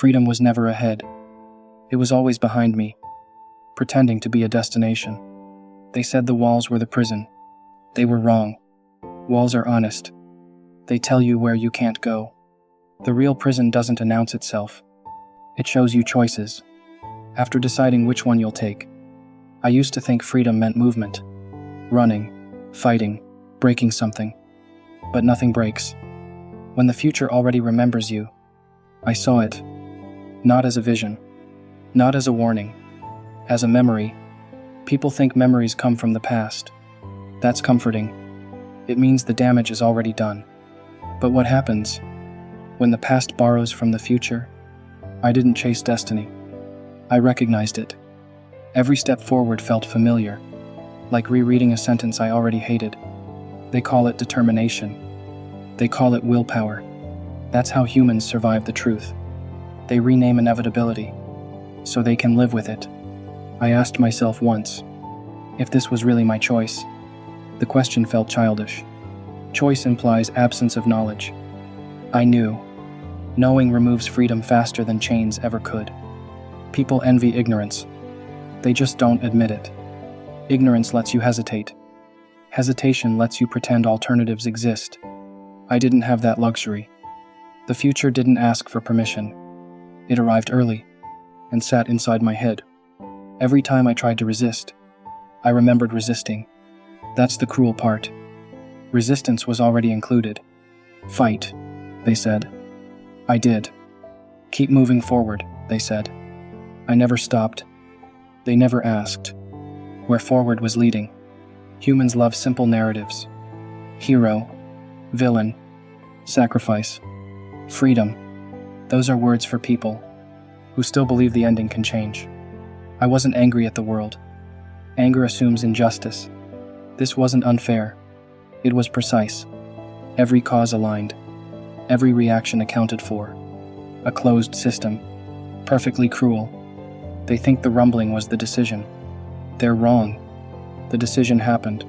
Freedom was never ahead. It was always behind me, pretending to be a destination. They said the walls were the prison. They were wrong. Walls are honest. They tell you where you can't go. The real prison doesn't announce itself. It shows you choices, after deciding which one you'll take. I used to think freedom meant movement, running, fighting, breaking something. But nothing breaks. When the future already remembers you, I saw it, not as a vision, not as a warning, as a memory. People think memories come from the past. That's comforting. It means the damage is already done. But what happens when the past borrows from the future? I didn't chase destiny. I recognized it. Every step forward felt familiar, like rereading a sentence I already hated. They call it determination. They call it willpower. That's how humans survive the truth. They rename inevitability, so they can live with it. I asked myself once, if this was really my choice. The question felt childish. Choice implies absence of knowledge. I knew. Knowing removes freedom faster than chains ever could. People envy ignorance. They just don't admit it. Ignorance lets you hesitate. Hesitation lets you pretend alternatives exist. I didn't have that luxury. The future didn't ask for permission. It arrived early and sat inside my head. Every time I tried to resist, I remembered resisting. That's the cruel part. Resistance was already included. Fight, they said. I did. Keep moving forward, they said. I never stopped. They never asked where forward was leading. Humans love simple narratives. Hero, villain, sacrifice, freedom. Those are words for people who still believe the ending can change. I wasn't angry at the world. Anger assumes injustice. This wasn't unfair. It was precise. Every cause aligned. Every reaction accounted for. A closed system. Perfectly cruel. They think the rumbling was the decision. They're wrong. The decision happened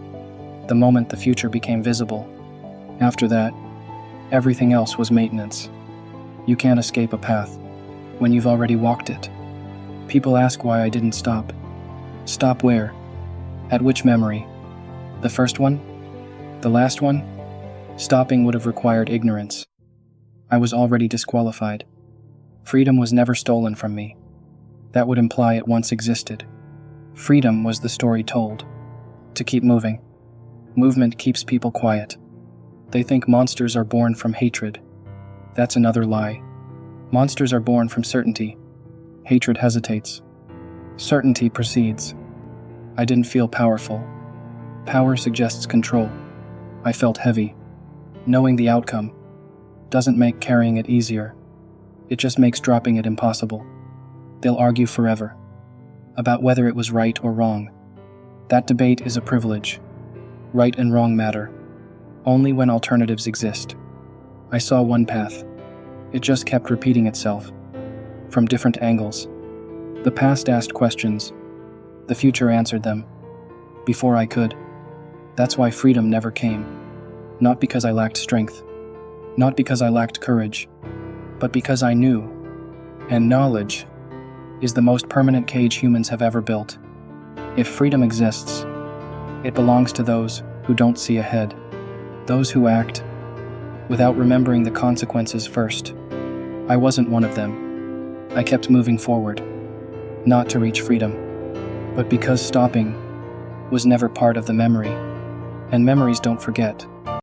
the moment the future became visible. After that, everything else was maintenance. You can't escape a path when you've already walked it. People ask why I didn't stop. Stop where? At which memory? The first one? The last one? Stopping would have required ignorance. I was already disqualified. Freedom was never stolen from me. That would imply it once existed. Freedom was the story told. To keep moving. Movement keeps people quiet. They think monsters are born from hatred. That's another lie. Monsters are born from certainty. Hatred hesitates. Certainty proceeds. I didn't feel powerful. Power suggests control. I felt heavy. Knowing the outcome doesn't make carrying it easier. It just makes dropping it impossible. They'll argue forever about whether it was right or wrong. That debate is a privilege. Right and wrong matter only when alternatives exist. I saw one path. It just kept repeating itself from different angles. The past asked questions. The future answered them before I could. That's why freedom never came. Not because I lacked strength. Not because I lacked courage. But because I knew. And knowledge is the most permanent cage humans have ever built. If freedom exists, it belongs to those who don't see ahead. Those who act without remembering the consequences first. I wasn't one of them. I kept moving forward, not to reach freedom, but because stopping was never part of the memory, and memories don't forget.